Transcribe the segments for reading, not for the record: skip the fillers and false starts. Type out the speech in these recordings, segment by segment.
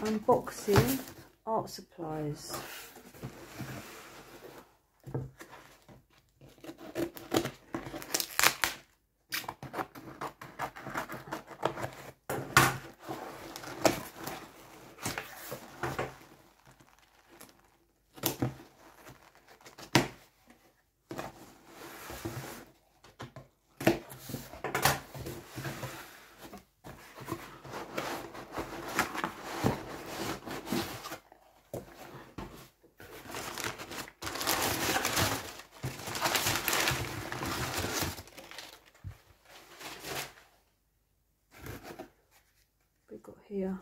Unboxing art supplies. We've got here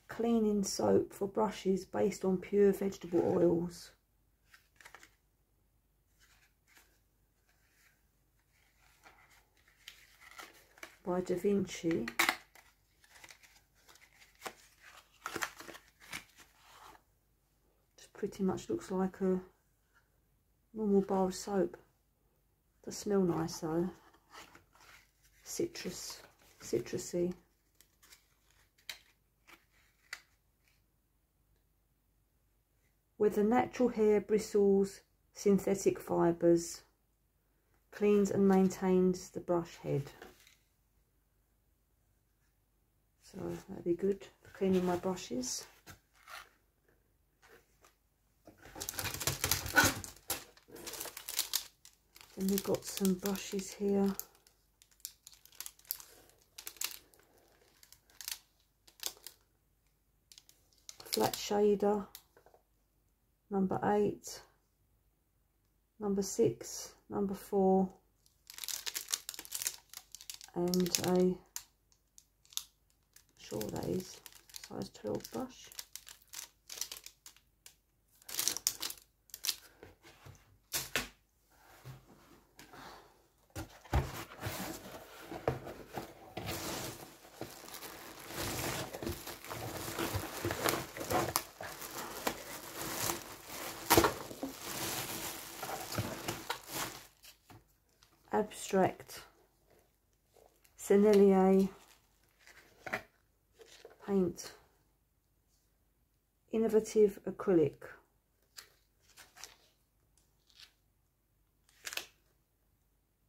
cleaning soap for brushes based on pure vegetable oils. By Da Vinci. Just pretty much looks like a normal bar of soap. Does smell nice though. Citrusy. With the natural hair bristles, synthetic fibres, cleans and maintains the brush head. So that'd be good for cleaning my brushes. Then we've got some brushes here. Flat shader, number 8, number 6, number 4, and a, sure that is, size 12 brush. Abstract Sennelier paint, innovative acrylic.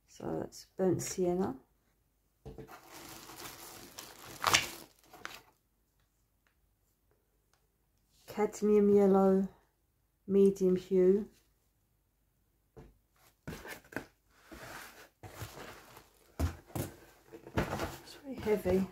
So that's burnt sienna. Cadmium yellow, medium hue. Heavy.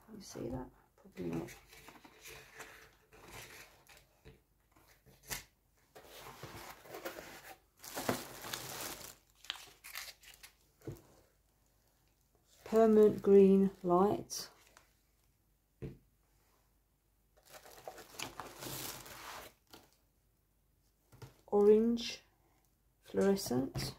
Can you see that? Probably not. Permanent green light. Orange fluorescent,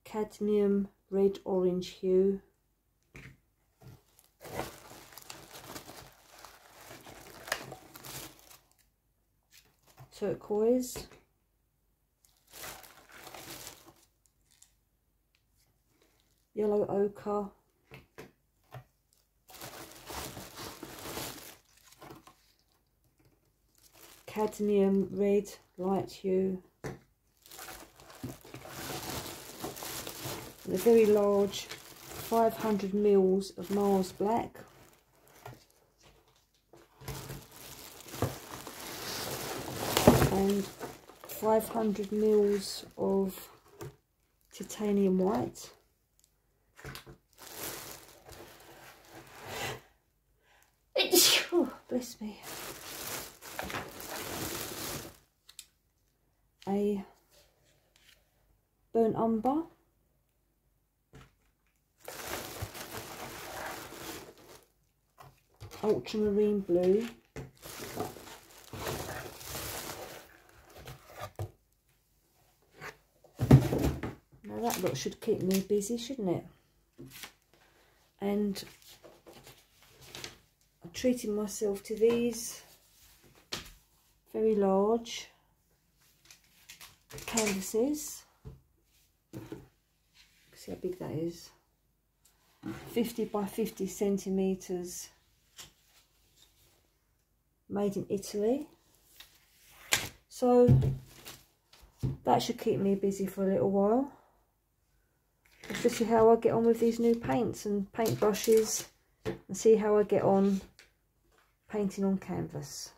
cadmium red orange hue, turquoise, yellow ochre, cadmium red light hue, and a very large 500 mils of Mars black, and 500 mils of titanium white. Oh, bless me. A burnt umber, ultramarine blue, now that lot should keep me busy, shouldn't it? and I'm treating myself to these very large canvases. See how big that is. 50 by 50 centimetres, made in Italy. So that should keep me busy for a little while. Let's just see how I get on with these new paints and paint brushes, and see how I get on painting on canvas.